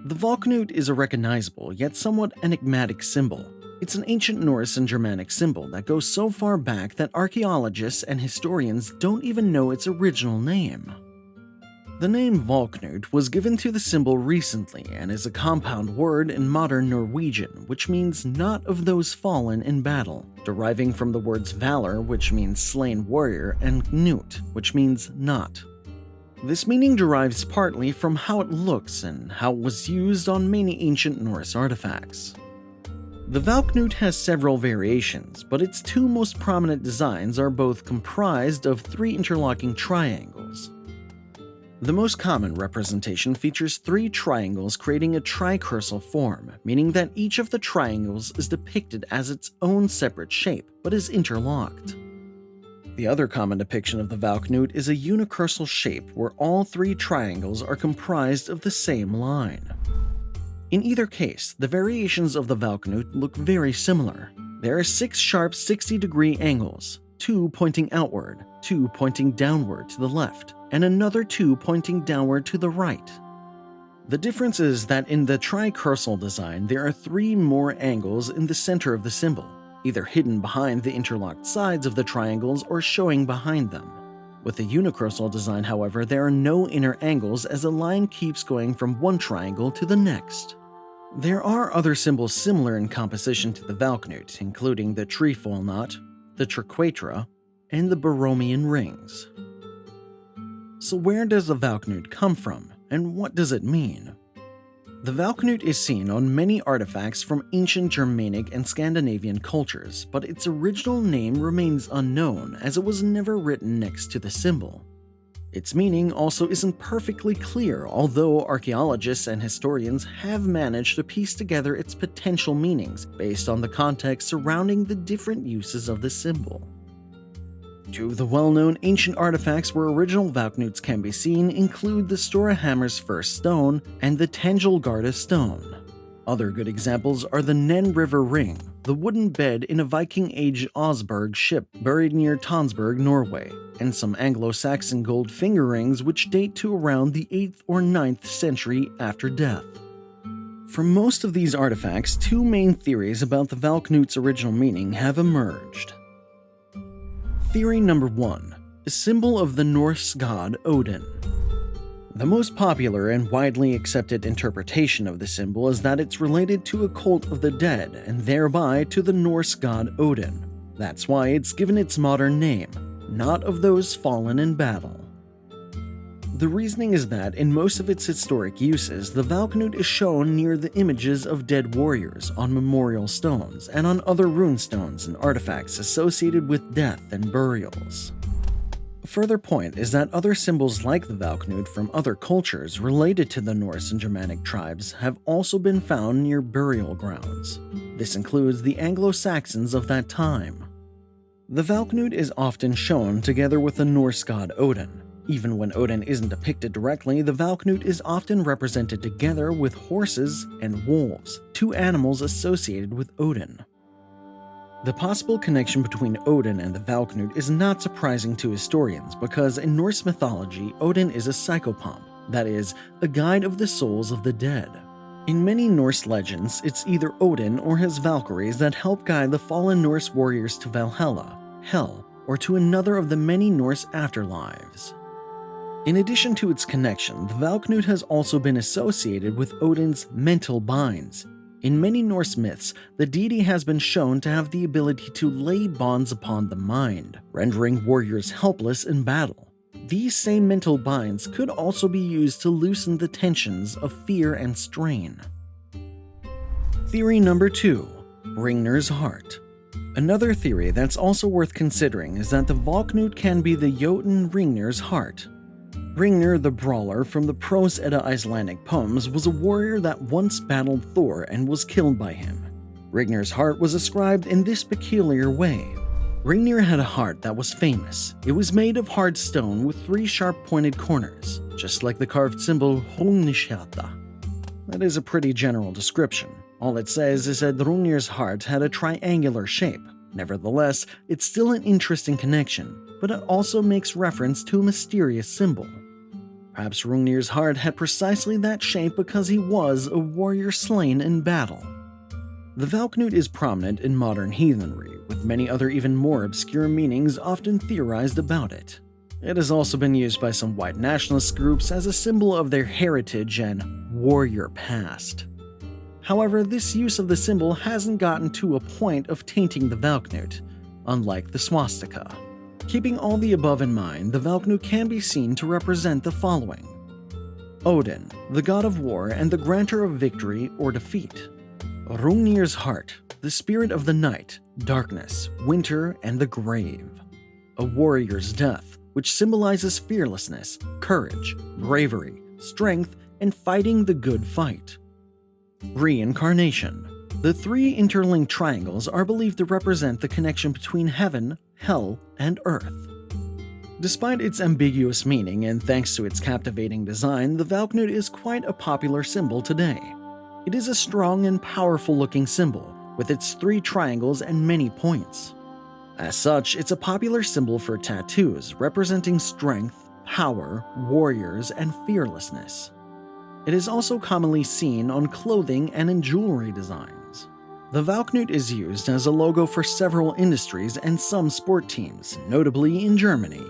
The Valknut is a recognizable yet somewhat enigmatic symbol. It's an ancient Norse and Germanic symbol that goes so far back that archaeologists and historians don't even know its original name. The name Valknut was given to the symbol recently and is a compound word in modern Norwegian, which means "not of those fallen in battle," deriving from the words valor, which means slain warrior, and knut, which means knot. This meaning derives partly from how it looks and how it was used on many ancient Norse artifacts. The Valknut has several variations, but its two most prominent designs are both comprised of three interlocking triangles. The most common representation features three triangles creating a tricursal form, meaning that each of the triangles is depicted as its own separate shape, but is interlocked. The other common depiction of the Valknut is a unicursal shape where all three triangles are comprised of the same line. In either case, the variations of the Valknut look very similar. There are 6 sharp 60-degree angles, 2 pointing outward, 2 pointing downward to the left, and another 2 pointing downward to the right. The difference is that in the tricursal design there are 3 more angles in the center of the symbol, either hidden behind the interlocked sides of the triangles or showing behind them. With the unicursal design, however, there are no inner angles as a line keeps going from one triangle to the next. There are other symbols similar in composition to the Valknut, including the trefoil knot, the triquetra, and the Borromean rings. So where does the Valknut come from, and what does it mean? The Valknut is seen on many artifacts from ancient Germanic and Scandinavian cultures, but its original name remains unknown as it was never written next to the symbol. Its meaning also isn't perfectly clear, although archaeologists and historians have managed to piece together its potential meanings based on the context surrounding the different uses of the symbol. Two of the well-known ancient artifacts where original Valknuts can be seen include the Storehammer's first stone and the Tangelgarda stone. Other good examples are the Nen River ring, the wooden bed in a Viking-age Osberg ship buried near Tonsberg, Norway, and some Anglo-Saxon gold finger rings which date to around the 8th or 9th century after death. From most of these artifacts, 2 main theories about the Valknut's original meaning have emerged. Theory number 1. A symbol of the Norse god Odin. The most popular and widely accepted interpretation of the symbol is that it's related to a cult of the dead and thereby to the Norse god Odin. That's why it's given its modern name, not of those fallen in battle. The reasoning is that in most of its historic uses, the Valknut is shown near the images of dead warriors on memorial stones and on other rune stones and artifacts associated with death and burials. A further point is that other symbols like the Valknut from other cultures related to the Norse and Germanic tribes have also been found near burial grounds. This includes the Anglo-Saxons of that time. The Valknut is often shown together with the Norse god Odin. Even when Odin isn't depicted directly, the Valknut is often represented together with horses and wolves, 2 animals associated with Odin. The possible connection between Odin and the Valknut is not surprising to historians because in Norse mythology, Odin is a psychopomp, that is, a guide of the souls of the dead. In many Norse legends, it's either Odin or his Valkyries that help guide the fallen Norse warriors to Valhalla, Hell, or to another of the many Norse afterlives. In addition to its connection, the Valknut has also been associated with Odin's mental binds. In many Norse myths, the deity has been shown to have the ability to lay bonds upon the mind, rendering warriors helpless in battle. These same mental binds could also be used to loosen the tensions of fear and strain. Theory number 2. Hrungnir's heart. Another theory that's also worth considering is that the Valknut can be the Jotun Hrungnir's heart. Hrungnir the Brawler from the Prose Edda Icelandic poems was a warrior that once battled Thor and was killed by him. Hrungnir's heart was ascribed in this peculiar way. Hrungnir had a heart that was famous. It was made of hard stone with 3 sharp-pointed corners, just like the carved symbol Hrungnishjata. That is a pretty general description. All it says is that Hrungnir's heart had a triangular shape. Nevertheless, it's still an interesting connection, but it also makes reference to a mysterious symbol. Perhaps Hrungnir's heart had precisely that shape because he was a warrior slain in battle. The Valknut is prominent in modern heathenry, with many other even more obscure meanings often theorized about it. It has also been used by some white nationalist groups as a symbol of their heritage and warrior past. However, this use of the symbol hasn't gotten to a point of tainting the Valknut, unlike the swastika. Keeping all the above in mind, the Valknut can be seen to represent the following: Odin, the god of war and the granter of victory or defeat. Hrungnir's heart, the spirit of the night, darkness, winter, and the grave. A warrior's death, which symbolizes fearlessness, courage, bravery, strength, and fighting the good fight. Reincarnation. The three interlinked triangles are believed to represent the connection between heaven, hell, and earth. Despite its ambiguous meaning and thanks to its captivating design, the Valknut is quite a popular symbol today. It is a strong and powerful-looking symbol, with its three triangles and many points. As such, it's a popular symbol for tattoos representing strength, power, warriors, and fearlessness. It is also commonly seen on clothing and in jewelry designs. The Valknut is used as a logo for several industries and some sport teams, notably in Germany.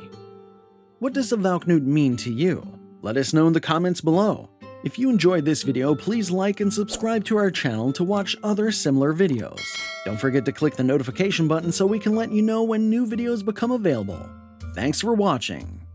What does the Valknut mean to you? Let us know in the comments below. If you enjoyed this video, please like and subscribe to our channel to watch other similar videos. Don't forget to click the notification button so we can let you know when new videos become available. Thanks for watching.